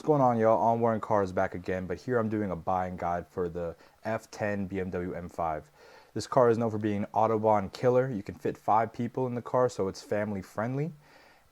What's going on, y'all? On Warren Cars back again, but here I'm doing a buying guide for the F10 BMW M5. This car is known for being an Autobahn killer. You can fit 5 people in the car, so it's family friendly.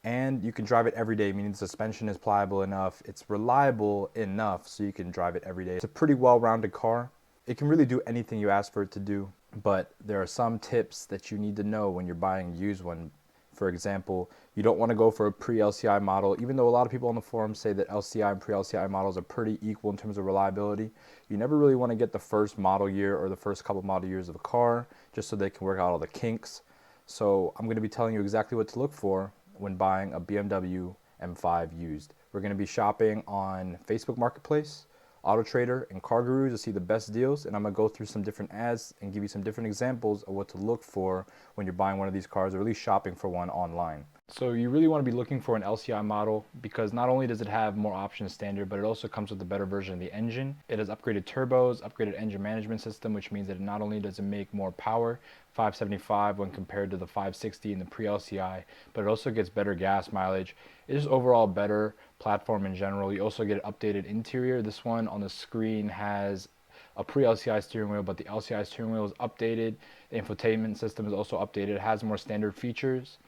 And you can drive it every day, meaning the suspension is pliable enough. It's reliable enough so you can drive it every day. It's a pretty well-rounded car. It can really do anything you ask for it to do, but there are some tips that you need to know when you're buying a used one. For example, you don't want to go for a pre-LCI model, even though a lot of people on the forum say that LCI and pre-LCI models are pretty equal in terms of reliability. You never really want to get the first model year or the first couple model years of a car, just so they can work out all the kinks. So I'm going to be telling you exactly what to look for when buying a BMW M5 used. We're going to be shopping on Facebook Marketplace, AutoTrader, and CarGurus to see the best deals, and I'm going to go through some different ads and give you some different examples of what to look for when you're buying one of these cars or at least shopping for one online. So you really want to be looking for an LCI model because not only does it have more options standard, but it also comes with a better version of the engine. It has upgraded turbos, upgraded engine management system, which means that it not only does it make more power, 575 when compared to the 560 in the pre-LCI, but it also gets better gas mileage. It is overall a better platform in general. You also get an updated interior. This one on the screen has a pre-LCI steering wheel, but the LCI steering wheel is updated. The infotainment system is also updated. It has more standard features.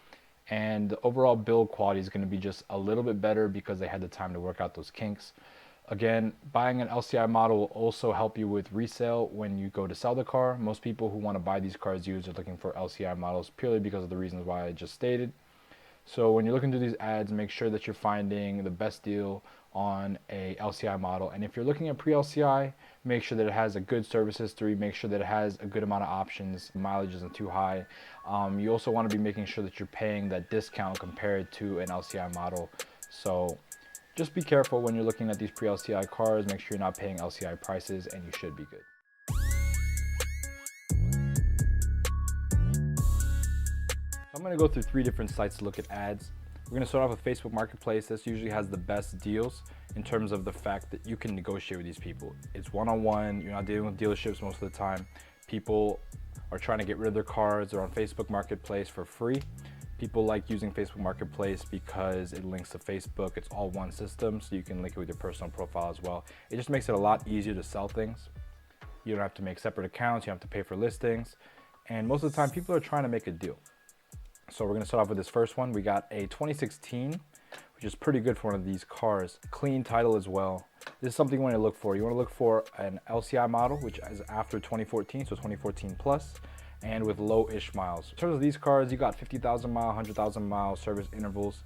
And the overall build quality is going to be just a little bit better because they had the time to work out those kinks. Again, buying an LCI model will also help you with resale when you go to sell the car. Most people who want to buy these cars used are looking for LCI models purely because of the reasons why I just stated. So when you're looking through these ads, make sure that you're finding the best deal on a LCI model. And if you're looking at pre-LCI, make sure that it has a good service history, make sure that it has a good amount of options, mileage isn't too high. You also want to be making sure that you're paying that discount compared to an LCI model. So just be careful when you're looking at these pre-LCI cars, make sure you're not paying LCI prices, and you should be good. I'm going to go through 3 different sites to look at ads. We're going to start off with Facebook Marketplace. This usually has the best deals in terms of the fact that you can negotiate with these people. It's one-on-one. You're not dealing with dealerships most of the time. People are trying to get rid of their cars. They're on Facebook Marketplace for free. People like using Facebook Marketplace because it links to Facebook. It's all one system, so you can link it with your personal profile as well. It just makes it a lot easier to sell things. You don't have to make separate accounts. You don't have to pay for listings. And most of the time, people are trying to make a deal. So we're going to start off with this first one. We got a 2016, which is pretty good for one of these cars. Clean title as well. This is something you want to look for. You want to look for an LCI model, which is after 2014, so 2014 plus, and with low-ish miles. In terms of these cars, you got 50,000 mile, 100,000 mile service intervals.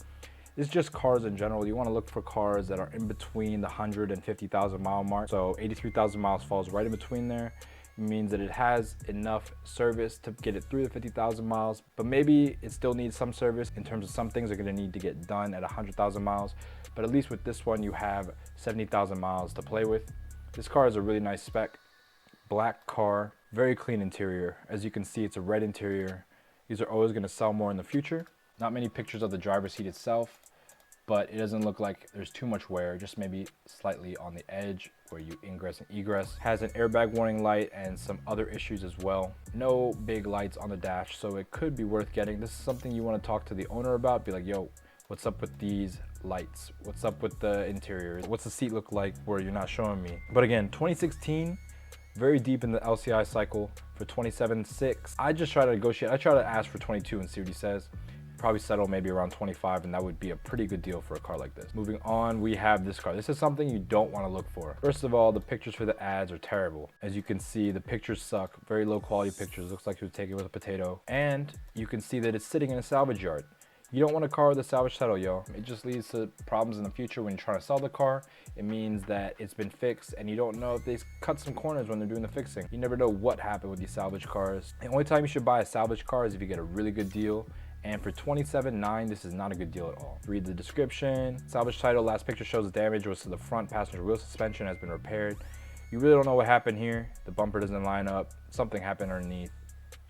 It's just cars in general. You want to look for cars that are in between the 100 and 50,000 mile mark. So 83,000 miles falls right in between there. Means that it has enough service to get it through the 50,000 miles, but maybe it still needs some service in terms of some things are going to need to get done at 100,000 miles. But at least with this one, you have 70,000 miles to play with. This car is a really nice spec, black car, very clean interior. As you can see, it's a red interior. These are always going to sell more in the future. Not many pictures of the driver's seat itself, but it doesn't look like there's too much wear, just maybe slightly on the edge where you ingress and egress. Has an airbag warning light and some other issues as well. No big lights on the dash, so it could be worth getting. This is something you want to talk to the owner about. Be like, yo, what's up with these lights? What's up with the interior? What's the seat look like where you're not showing me? But again, 2016, very deep in the LCI cycle for 27.6. I just try to negotiate. I try to ask for 22 and see what he says. Probably settle maybe around 25, and that would be a pretty good deal for a car like this. Moving on, we have this car. This is something you don't want to look for. First of all, the pictures for the ads are terrible. As you can see, the pictures suck. Very low quality pictures. Looks like it was taken with a potato. And you can see that it's sitting in a salvage yard. You don't want a car with a salvage title, yo. It just leads to problems in the future when you're trying to sell the car. It means that it's been fixed and you don't know if they cut some corners when they're doing the fixing. You never know what happened with these salvage cars. The only time you should buy a salvage car is if you get a really good deal. And for $27,900, this is not a good deal at all. Read the description. Salvage title, last picture shows the damage was to the front passenger wheel suspension has been repaired. You really don't know what happened here. The bumper doesn't line up. Something happened underneath.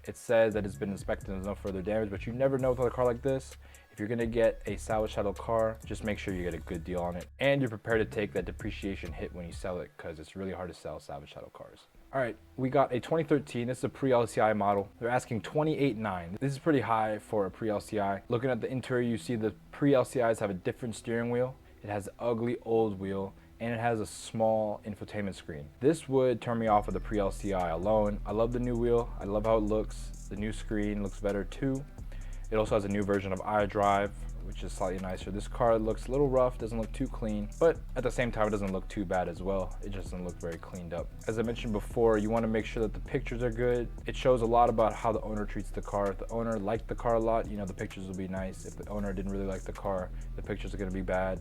It says that it's been inspected and there's no further damage, but you never know with a car like this. If you're gonna get a salvage title car, just make sure you get a good deal on it. And you're prepared to take that depreciation hit when you sell it because it's really hard to sell salvage title cars. All right, we got a 2013. This is a pre-LCI model. They're asking $28,900. This is pretty high for a pre-LCI. Looking at the interior, you see the pre-LCIs have a different steering wheel. It has an ugly old wheel, and it has a small infotainment screen. This would turn me off with the pre-LCI alone. I love the new wheel. I love how it looks. The new screen looks better too. It also has a new version of iDrive, which is slightly nicer. This car looks a little rough, doesn't look too clean, but at the same time, it doesn't look too bad as well. It just doesn't look very cleaned up. As I mentioned before, you want to make sure that the pictures are good. It shows a lot about how the owner treats the car. If the owner liked the car a lot, the pictures will be nice. If the owner didn't really like the car, the pictures are going to be bad.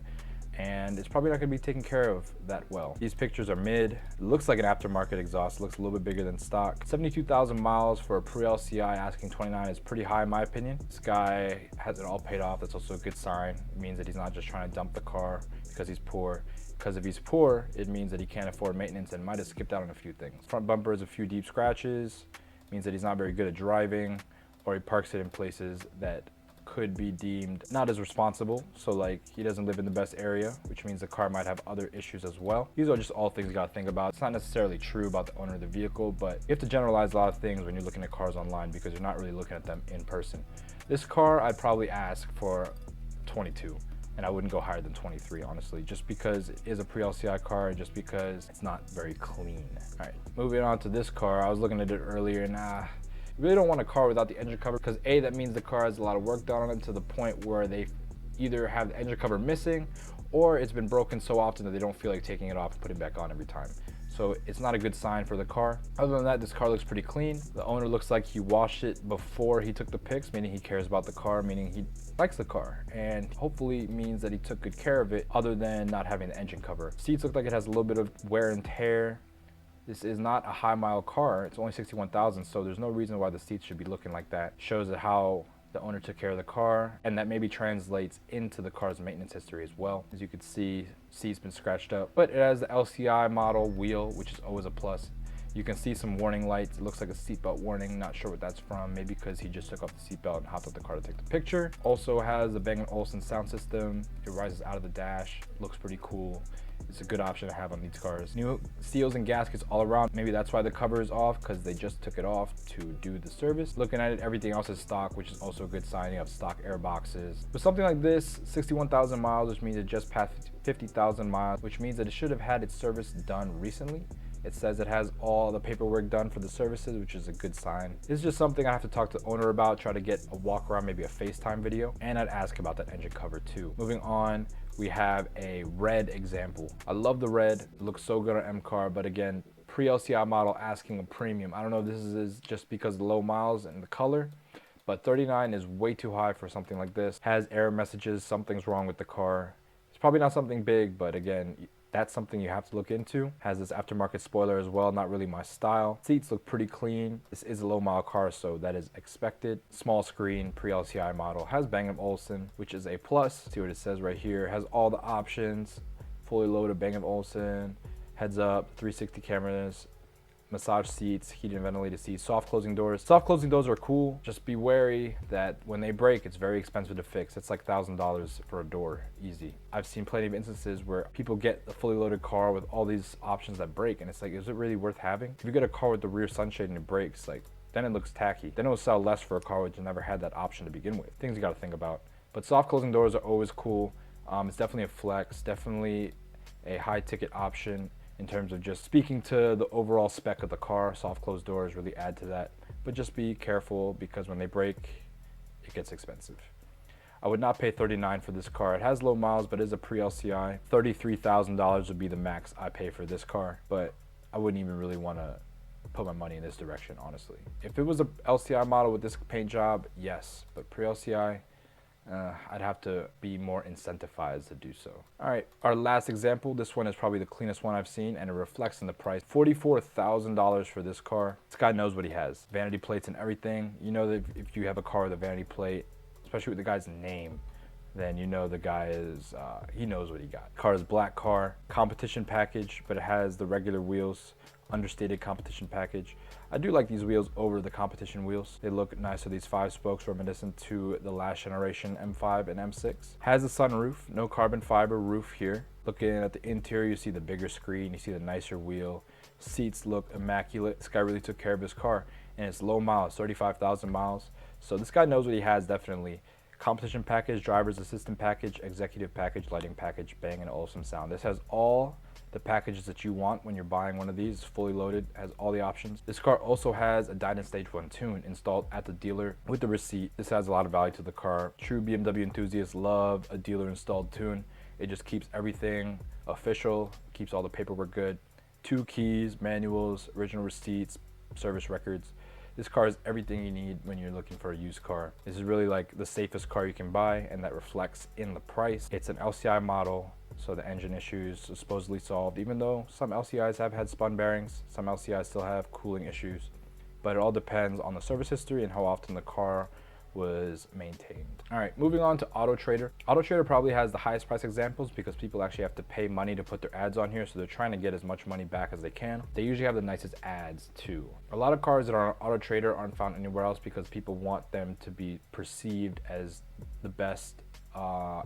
And it's probably not going to be taken care of that well. These pictures are mid. It looks like an aftermarket exhaust. It looks a little bit bigger than stock. 72,000 miles for a pre-LCI asking 29 is pretty high in my opinion. This guy has it all paid off. That's also a good sign. It means that he's not just trying to dump the car because he's poor. Because if he's poor, it means that he can't afford maintenance and might have skipped out on a few things. Front bumper has a few deep scratches. It means that he's not very good at driving, or he parks it in places that could be deemed not as responsible. So like he doesn't live in the best area, which means the car might have other issues as well. These are just all things you gotta think about. It's not necessarily true about the owner of the vehicle, but you have to generalize a lot of things when you're looking at cars online because you're not really looking at them in person. This car, I'd probably ask for 22. And I wouldn't go higher than 23, honestly, just because it is a pre-LCI car, just because it's not very clean. All right, moving on to this car. I was looking at it earlier and you really don't want a car without the engine cover because A, that means the car has a lot of work done on it to the point where they either have the engine cover missing or it's been broken so often that they don't feel like taking it off and putting it back on every time. So it's not a good sign for the car. Other than that, this car looks pretty clean. The owner looks like he washed it before he took the pics, meaning he cares about the car, meaning he likes the car, and hopefully means that he took good care of it other than not having the engine cover. Seats look like it has a little bit of wear and tear. This is not a high mile car. It's only 61,000, so there's no reason why the seats should be looking like that. Shows that how the owner took care of the car, and that maybe translates into the car's maintenance history as well. As you can see, seat's been scratched up, but it has the LCI model wheel, which is always a plus. You can see some warning lights. It looks like a seatbelt warning. Not sure what that's from. Maybe because he just took off the seatbelt and hopped out the car to take the picture. Also has the Bang & Olufsen sound system. It rises out of the dash. Looks pretty cool. It's a good option to have on these cars. New seals and gaskets all around. Maybe that's why the cover is off, because they just took it off to do the service. Looking at it, everything else is stock, which is also a good sign. You have stock air boxes. With something like this, 61,000 miles, which means it just passed 50,000 miles, which means that it should have had its service done recently. It says it has all the paperwork done for the services, which is a good sign. This is just something I have to talk to the owner about, try to get a walk around, maybe a FaceTime video, and I'd ask about that engine cover too. Moving on, we have a red example. I love the red. It looks so good on M-Car, but again, pre-LCI model asking a premium. I don't know if this is just because of the low miles and the color, but 39 is way too high for something like this. Has error messages, something's wrong with the car. It's probably not something big, but again, that's something you have to look into. Has this aftermarket spoiler as well, not really my style. Seats look pretty clean. This is a low mile car, so that is expected. Small screen, pre-LCI model. Has Bang & Olufsen, which is a plus. See what it says right here. Has all the options. Fully loaded Bang & Olufsen. Heads up, 360 cameras. Massage seats, heated and ventilated seats, soft closing doors. Soft closing doors are cool. Just be wary that when they break, it's very expensive to fix. It's like $1,000 for a door, easy. I've seen plenty of instances where people get a fully loaded car with all these options that break, and it's like, is it really worth having? If you get a car with the rear sunshade and it breaks, like, then it looks tacky. Then it'll sell less for a car which never had that option to begin with. Things you gotta think about. But soft closing doors are always cool. It's definitely a flex, definitely a high ticket option. In terms of just speaking to the overall spec of the car, soft closed doors really add to that. But just be careful because when they break, it gets expensive. I would not pay $39 for this car. It has low miles, but it is a pre-LCI. $33,000 would be the max I pay for this car, but I wouldn't even really want to put my money in this direction, honestly. If it was a LCI model with this paint job, yes, but pre-LCI, I'd have to be more incentivized to do so. All right, our last example. This one is probably the cleanest one I've seen, and it reflects in the price. $44,000 for this car. This guy knows what he has. Vanity plates and everything. You know that if you have a car with a vanity plate, especially with the guy's name, then you know the guy is, he knows what he got. Car is black car, competition package, but it has the regular wheels, understated competition package. I do like these wheels over the competition wheels. They look nicer, these 5 spokes, reminiscent to the last generation M5 and M6. Has a sunroof, no carbon fiber roof here. Looking at the interior, you see the bigger screen, you see the nicer wheel. Seats look immaculate. This guy really took care of his car, and it's low miles, 35,000 miles. So this guy knows what he has, definitely. competition package, driver's assistant package, executive package, lighting package, Bang & Olufsen sound. This has all the packages that you want when you're buying one of these. It's fully loaded, has all the options. This car also has a Dyna Stage 1 tune installed at the dealer with the receipt. This adds a lot of value to the car. True BMW enthusiasts love a dealer installed tune. It just keeps everything official, keeps all the paperwork good. 2 keys, manuals, original receipts, service records. This car is everything you need when you're looking for a used car. This is really like the safest car you can buy, and that reflects in the price. It's an LCI model, so the engine issues are supposedly solved, even though some LCIs have had spun bearings, some LCIs still have cooling issues. But it all depends on the service history and how often the car was maintained. All right, moving on to AutoTrader. AutoTrader probably has the highest price examples because people actually have to pay money to put their ads on here, so they're trying to get as much money back as they can. They usually have the nicest ads too. A lot of cars that are on AutoTrader aren't found anywhere else because people want them to be perceived as the best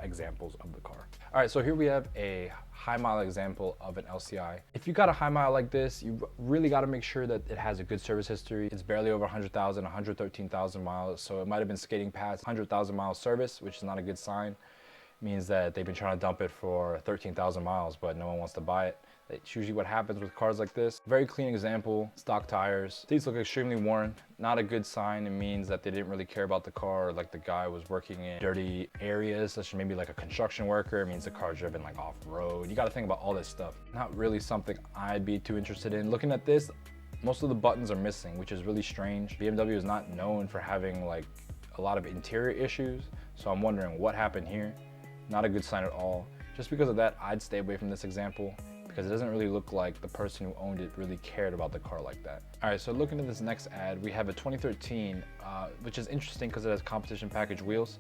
examples of the car. All right, so here we have a high mile example of an LCI. If you got a high mile like this, you really got to make sure that it has a good service history. It's barely over 100,000, 113,000 miles, so it might have been skating past 100,000 miles service, which is not a good sign. It means that they've been trying to dump it for 13,000 miles, but no one wants to buy it. It's usually what happens with cars like this. Very clean example, stock tires. These look extremely worn. Not a good sign. It means that they didn't really care about the car, or like the guy was working in dirty areas, such as maybe like a construction worker. It means the car's driven like off-road. You gotta think about all this stuff. Not really something I'd be too interested in. Looking at this, most of the buttons are missing, which is really strange. BMW is not known for having like a lot of interior issues, so I'm wondering what happened here. Not a good sign at all. Just because of that, I'd stay away from this example, because it doesn't really look like the person who owned it really cared about the car like that. All right, so looking at this next ad, we have a 2013, which is interesting because it has competition package wheels.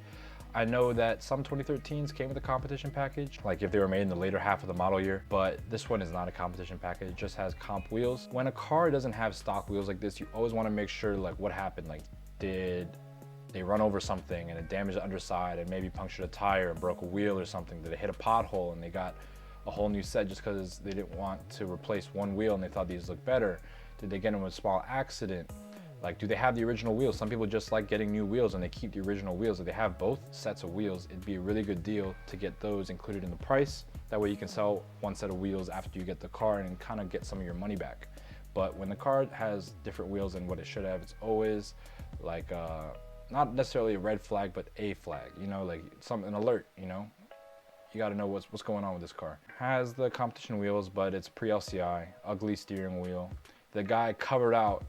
I know that some 2013s came with a competition package, like if they were made in the later half of the model year, but this one is not a competition package, it just has comp wheels. When a car doesn't have stock wheels like this, you always want to make sure like what happened, like did they run over something and it damaged the underside and maybe punctured a tire and broke a wheel or something? Did they hit a pothole and they got a whole new set just because they didn't want to replace one wheel and they thought these looked better? Did they get into a small accident? Like, do they have the original wheels? Some people just like getting new wheels and they keep the original wheels. If they have both sets of wheels, it'd be a really good deal to get those included in the price. That way you can sell one set of wheels after you get the car and kind of get some of your money back. But when the car has different wheels than what it should have, it's always like not necessarily a red flag, but a flag, you know, like an alert, you know? You got to know what's going on with this car. Has the competition wheels, but it's pre-LCI, ugly steering wheel. The guy covered out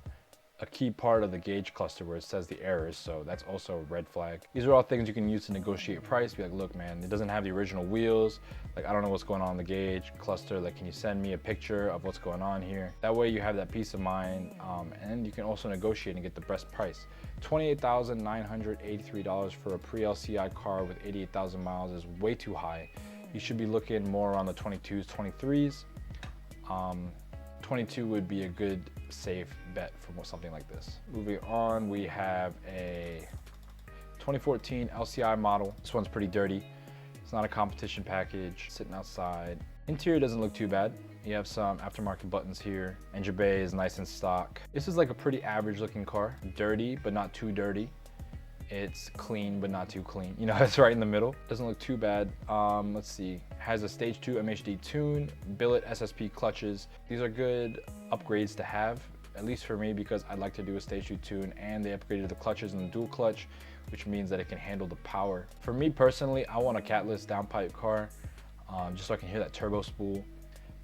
a key part of the gauge cluster where it says the errors, so that's also a red flag. These are all things you can use to negotiate price. Be like, look man, it doesn't have the original wheels. Like, I don't know what's going on in the gauge cluster. Like, can you send me a picture of what's going on here? That way you have that peace of mind, and you can also negotiate and get the best price. $28,983 for a pre-LCI car with 88,000 miles is way too high. You should be looking more on the 22s, 23s. 22 would be a good safe bet for something like this. Moving on, we have a 2014 LCI model. This one's pretty dirty. It's not a competition package, sitting outside. Interior doesn't look too bad. You have some aftermarket buttons here. Engine bay is nice and stock. This is like a pretty average looking car. Dirty, but not too dirty. It's clean, but not too clean. You know, it's right in the middle. Doesn't look too bad. Let's see. Has a stage 2 MHD tune, billet SSP clutches. These are good upgrades to have, at least for me, because I'd like to do a stage 2 tune, and they upgraded the clutches and the dual clutch, which means that it can handle the power. For me personally, I want a catless downpipe car, just so I can hear that turbo spool.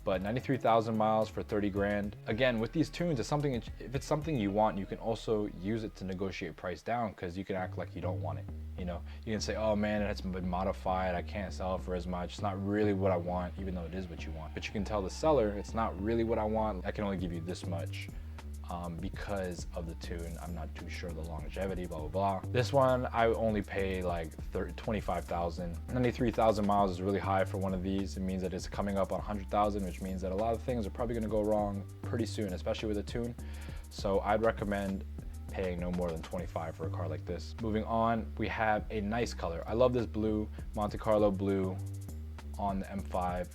But 93,000 miles for 30 grand. Again, with these tunes, if it's something you want, you can also use it to negotiate price down, because you can act like you don't want it. You know, you can say, oh man, it's been modified, I can't sell it for as much. It's not really what I want, even though it is what you want. But you can tell the seller, it's not really what I want. I can only give you this much because of the tune. I'm not too sure of the longevity, blah, blah, blah. This one, I only pay like 25,000. 93,000 miles is really high for one of these. It means that it's coming up on 100,000, which means that a lot of things are probably gonna go wrong pretty soon, especially with a tune. So I'd recommend paying no more than 25 for a car like this. Moving on, we have a nice color. I love this blue, Monte Carlo blue on the M5.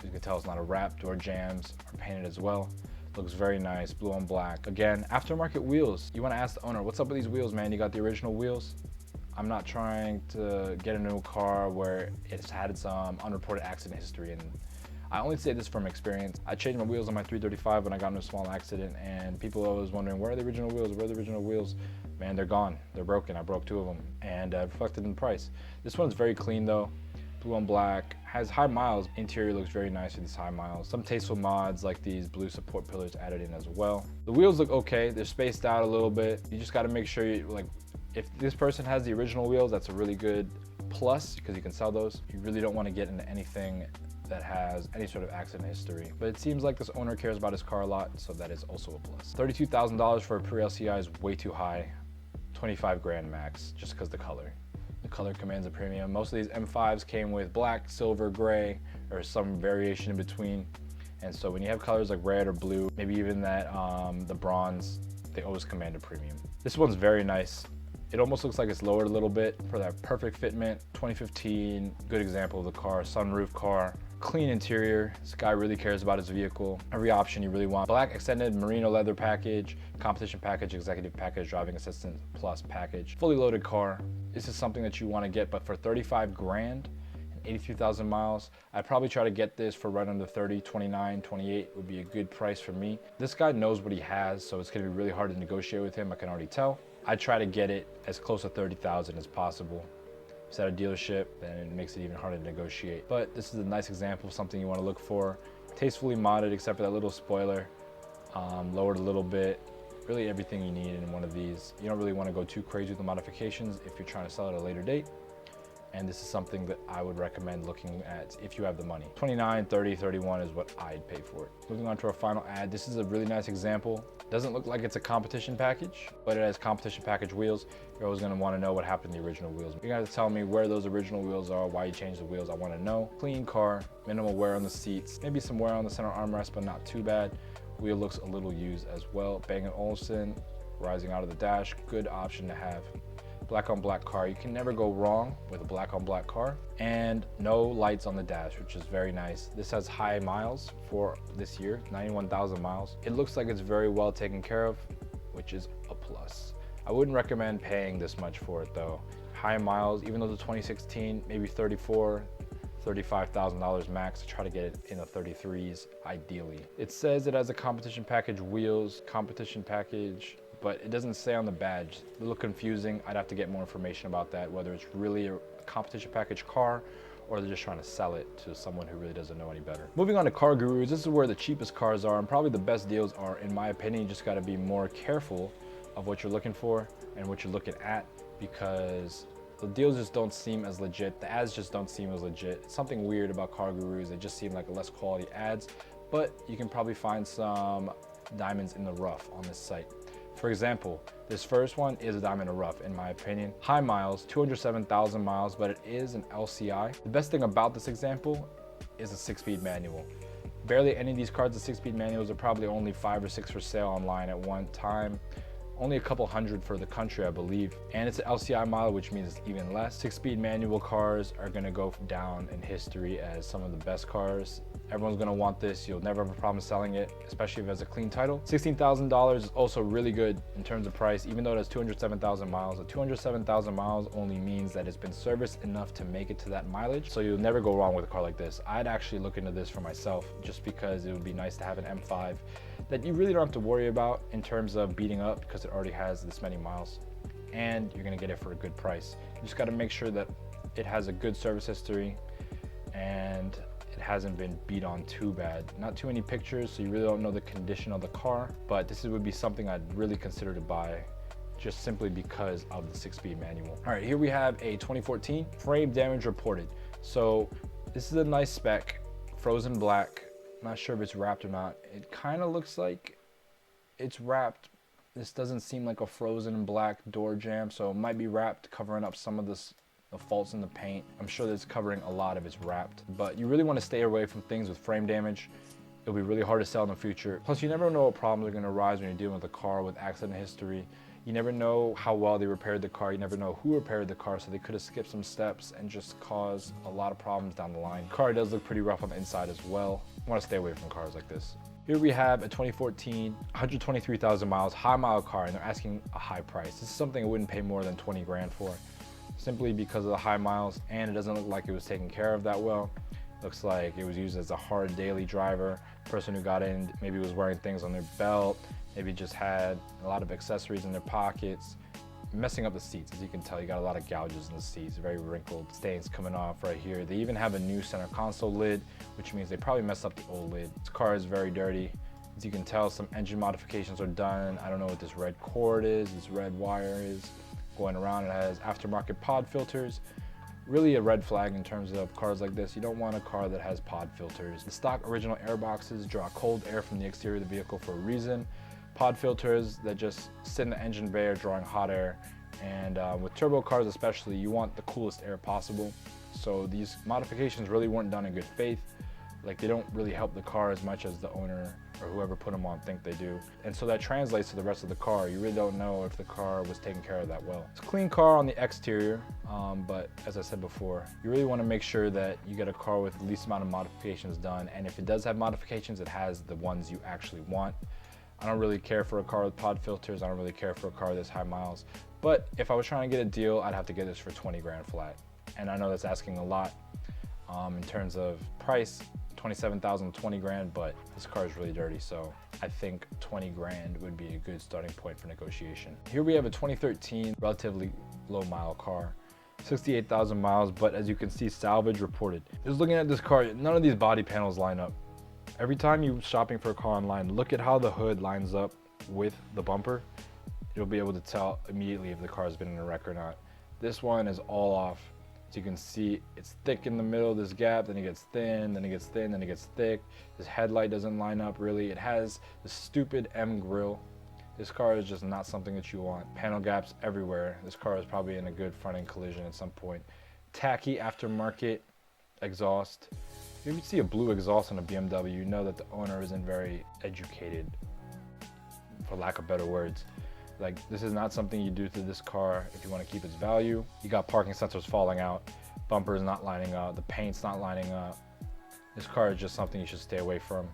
You can tell it's not a wrap. Door jambs are painted as well. Looks very nice, blue on black. Again, aftermarket wheels. You wanna ask the owner, what's up with these wheels, man? You got the original wheels? I'm not trying to get a new car where it's had some unreported accident history. And I only say this from experience. I changed my wheels on my 335 when I got in a small accident, and people are always wondering, where are the original wheels? Where are the original wheels? Man, they're gone. They're broken. I broke 2 of them, and reflected in the price. This one's very clean though. Blue on black, has high miles. Interior looks very nice with these high miles. Some tasteful mods like these blue support pillars added in as well. The wheels look okay. They're spaced out a little bit. You just got to make sure you, like, if this person has the original wheels, that's a really good plus because you can sell those. You really don't want to get into anything that has any sort of accident history. But it seems like this owner cares about his car a lot, so that is also a plus. $32,000 for a pre-LCI is way too high. 25 grand max, just because the color. The color commands a premium. Most of these M5s came with black, silver, gray, or some variation in between. And so when you have colors like red or blue, maybe even that the bronze, they always command a premium. This one's very nice. It almost looks like it's lowered a little bit for that perfect fitment. 2015, good example of the car, sunroof car. Clean interior. This guy really cares about his vehicle. Every option you really want. Black extended merino leather package, competition package, executive package, driving assistant plus package. Fully loaded car. This is something that you want to get, but for 35 grand and 83,000 miles, I'd probably try to get this for right under 30, 29, 28 would be a good price for me. This guy knows what he has, so it's going to be really hard to negotiate with him. I can already tell. I try to get it as close to 30,000 as possible. If it's at a dealership, then it makes it even harder to negotiate. But this is a nice example of something you want to look for. Tastefully modded, except for that little spoiler. Lowered a little bit. Really everything you need in one of these. You don't really want to go too crazy with the modifications if you're trying to sell it at a later date. And this is something that I would recommend looking at if you have the money. 29, 30, 31 is what I'd pay for it. Moving on to our final ad. This is a really nice example. Doesn't look like it's a competition package, but it has competition package wheels. You're always gonna wanna know what happened to the original wheels. You're gonna have to tell me where those original wheels are, why you changed the wheels. I wanna know. Clean car, minimal wear on the seats, maybe some wear on the center armrest, but not too bad. Wheel looks a little used as well. Bang & Olufsen, rising out of the dash, good option to have. Black on black car. You can never go wrong with a black on black car. And no lights on the dash, which is very nice. This has high miles for this year, 91,000 miles. It looks like it's very well taken care of, which is a plus. I wouldn't recommend paying this much for it though. High miles, even though the 2016, maybe 34, $35,000 max. Try to get it in the 33s ideally. It says it has a competition package wheels, competition package, but it doesn't say on the badge. A little confusing. I'd have to get more information about that, whether it's really a competition package car or they're just trying to sell it to someone who really doesn't know any better. Moving on to CarGurus, this is where the cheapest cars are and probably the best deals are. In my opinion, you just gotta be more careful of what you're looking for and what you're looking at, because the deals just don't seem as legit. The ads just don't seem as legit. It's something weird about CarGurus. They just seem like less quality ads, but you can probably find some diamonds in the rough on this site. For example, this first one is a diamond in the rough in my opinion. High miles, 207,000 miles, but it is an LCI. The best thing about this example is a 6-speed manual. Barely any of these cars with 6-speed manuals are probably only 5 or 6 for sale online at one time. Only a couple hundred for the country, I believe. And it's an LCI model, which means it's even less. 6-speed manual cars are gonna go down in history as some of the best cars. Everyone's gonna want this. You'll never have a problem selling it, especially if it has a clean title. $16,000 is also really good in terms of price, even though it has 207,000 miles. The 207,000 miles only means that it's been serviced enough to make it to that mileage. So you'll never go wrong with a car like this. I'd actually look into this for myself just because it would be nice to have an M5 that you really don't have to worry about in terms of beating up because it already has this many miles and you're gonna get it for a good price. You just gotta make sure that it has a good service history and it hasn't been beat on too bad. Not too many pictures, so you really don't know the condition of the car, but this would be something I'd really consider to buy just simply because of the 6-speed manual. All right, here we have a 2014 frame damage reported. So this is a nice spec, frozen black. I'm not sure if it's wrapped or not. It kind of looks like it's wrapped. This doesn't seem like a frozen black door jamb, so it might be wrapped, covering up some of the faults in the paint. I'm sure that it's covering a lot of it's wrapped, but you really want to stay away from things with frame damage. It'll be really hard to sell in the future. Plus, you never know what problems are going to arise when you're dealing with a car with accident history. You never know how well they repaired the car. You never know who repaired the car, so they could have skipped some steps and just caused a lot of problems down the line. The car does look pretty rough on the inside as well. You want to stay away from cars like this. Here we have a 2014, 123,000 miles, high mile car, and they're asking a high price. This is something I wouldn't pay more than 20 grand for. simply because of the high miles, and it doesn't look like it was taken care of that well. Looks like it was used as a hard daily driver. Person who got in maybe was wearing things on their belt, maybe just had a lot of accessories in their pockets, messing up the seats. As you can tell, you got a lot of gouges in the seats, very wrinkled, stains coming off right here. They even have a new center console lid, which means they probably messed up the old lid. This car is very dirty. As you can tell, some engine modifications are done. I don't know what this red cord is, this red wire is going around. It has aftermarket pod filters. Really a red flag in terms of cars like this. You don't want a car that has pod filters. The stock original air boxes draw cold air from the exterior of the vehicle for a reason. Pod filters that just sit in the engine bay are drawing hot air. And with turbo cars especially, you want the coolest air possible. So these modifications really weren't done in good faith. Like, they don't really help the car as much as the owner or whoever put them on think they do. And so that translates to the rest of the car. You really don't know if the car was taken care of that well. It's a clean car on the exterior, but as I said before, you really want to make sure that you get a car with the least amount of modifications done. And if it does have modifications, it has the ones you actually want. I don't really care for a car with pod filters. I don't really care for a car that's high miles. But if I was trying to get a deal, I'd have to get this for 20 grand flat. And I know that's asking a lot in terms of price. 27,000, 20 grand, but this car is really dirty, so I think 20 grand would be a good starting point for negotiation. Here we have a 2013 relatively low mile car, 68,000 miles, but as you can see, salvage reported. Just looking at this car, none of these body panels line up. Every time you're shopping for a car online, look at how the hood lines up with the bumper. You'll be able to tell immediately if the car has been in a wreck or not. This one is all off. As you can see, it's thick in the middle of this gap, then it gets thin, then it gets thin, then it gets thick. This headlight doesn't line up really. It has the stupid M grille. This car is just not something that you want. Panel gaps everywhere. This car is probably in a good front end collision at some point. Tacky aftermarket exhaust. If you see a blue exhaust on a BMW, you know that the owner isn't very educated, for lack of better words. Like, this is not something you do to this car if you want to keep its value. You got parking sensors falling out, bumpers not lining up, the paint's not lining up. This car is just something you should stay away from.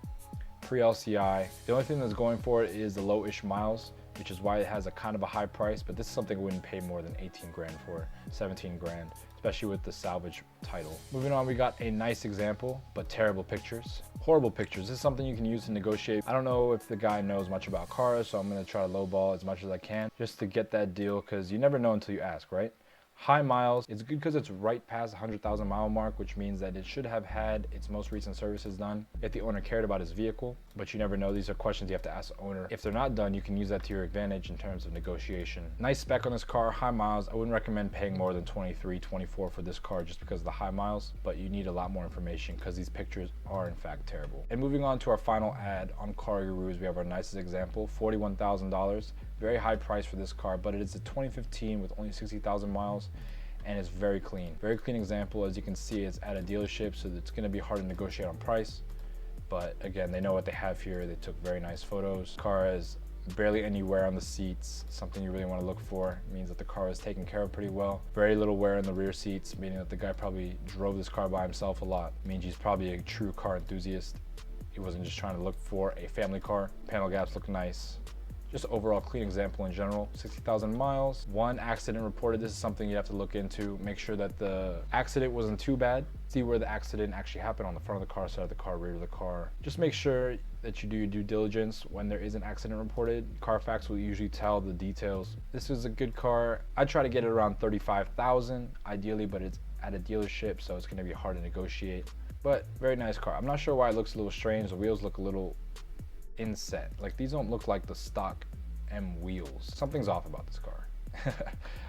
Pre-LCI, the only thing that's going for it is the low-ish miles, which is why it has a kind of a high price, but this is something I wouldn't pay more than 18 grand for, 17 grand, especially with the salvage title. Moving on, we got a nice example, but terrible pictures. Horrible pictures. This is something you can use to negotiate. I don't know if the guy knows much about cars, so I'm gonna try to lowball as much as I can just to get that deal, because you never know until you ask, right? High miles, it's good because it's right past the 100,000 mile mark, which means that it should have had its most recent services done if the owner cared about his vehicle, but you never know. These are questions you have to ask the owner. If they're not done, you can use that to your advantage in terms of negotiation. Nice spec on this car, high miles. I wouldn't recommend paying more than 23, 24 for this car just because of the high miles, but you need a lot more information because these pictures are in fact terrible. And moving on to our final ad on CarGurus, we have our nicest example, $41,000. Very high price for this car, but it is a 2015 with only 60,000 miles, and it's very clean. Very clean example. As you can see, it's at a dealership, so it's gonna be hard to negotiate on price. But again, they know what they have here. They took very nice photos. Car has barely any wear on the seats, something you really wanna look for. It means that the car is taken care of pretty well. Very little wear in the rear seats, meaning that the guy probably drove this car by himself a lot. It means he's probably a true car enthusiast. He wasn't just trying to look for a family car. Panel gaps look nice. Just overall clean example in general. 60,000 miles, one accident reported. This is something you have to look into. Make sure that the accident wasn't too bad. See where the accident actually happened, on the front of the car, side of the car, rear of the car. Just make sure that you do your due diligence when there is an accident reported. Carfax will usually tell the details. This is a good car. I try to get it around 35,000 ideally, but it's at a dealership, so it's gonna be hard to negotiate. But very nice car. I'm not sure why it looks a little strange. The wheels look a little inset. Like, these don't look like the stock M wheels. Something's off about this car.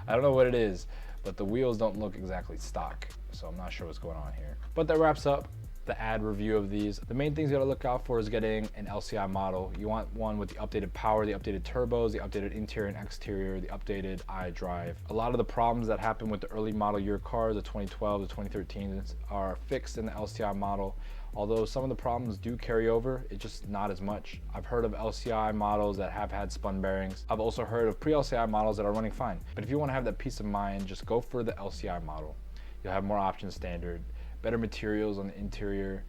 I don't know what it is, but the wheels don't look exactly stock, so I'm not sure what's going on here. But that wraps up the ad review of these. The main things you gotta look out for is getting an LCI model. You want one with the updated power, the updated turbos, the updated interior and exterior, the updated iDrive. A lot of the problems that happen with the early model year cars, the 2012, the 2013s, are fixed in the LCI model. Although some of the problems do carry over, it's just not as much. I've heard of LCI models that have had spun bearings. I've also heard of pre-LCI models that are running fine. But if you want to have that peace of mind, just go for the LCI model. You'll have more options standard, better materials on the interior,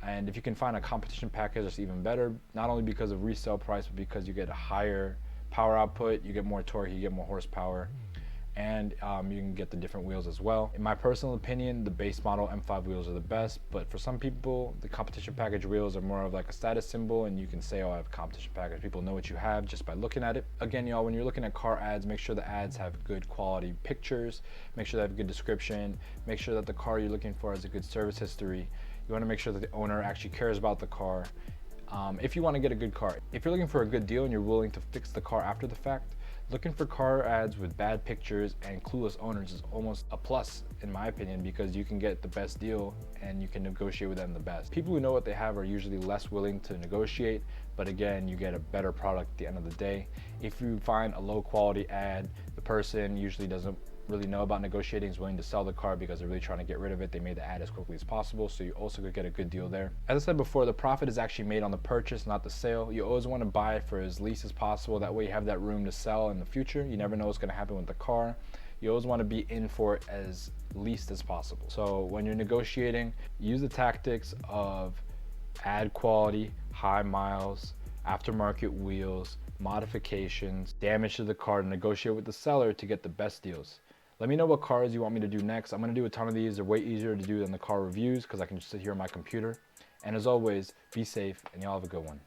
and if you can find a competition package, that's even better, not only because of resale price, but because you get a higher power output, you get more torque, you get more horsepower, and you can get the different wheels as well. In my personal opinion, the base model M5 wheels are the best, but for some people, the competition package wheels are more of like a status symbol, and you can say, oh, I have a competition package. People know what you have just by looking at it. Again, y'all, when you're looking at car ads, make sure the ads have good quality pictures, make sure they have a good description, make sure that the car you're looking for has a good service history. You want to make sure that the owner actually cares about the car. If you want to get a good car, if you're looking for a good deal and you're willing to fix the car after the fact, looking for car ads with bad pictures and clueless owners is almost a plus in my opinion, because you can get the best deal and you can negotiate with them the best. People who know what they have are usually less willing to negotiate, but again, you get a better product at the end of the day. If you find a low quality ad, the person usually doesn't really know about negotiating, is willing to sell the car because they're really trying to get rid of it. They made the ad as quickly as possible, so you also could get a good deal there. As I said before, the profit is actually made on the purchase, not the sale. You always want to buy it for as least as possible. That way you have that room to sell in the future. You never know what's going to happen with the car. You always want to be in for it as least as possible. So when you're negotiating, use the tactics of ad quality, high miles, aftermarket wheels, modifications, damage to the car, to negotiate with the seller to get the best deals. Let me know what cars you want me to do next. I'm going to do a ton of these. They're way easier to do than the car reviews because I can just sit here on my computer. And as always, be safe and y'all have a good one.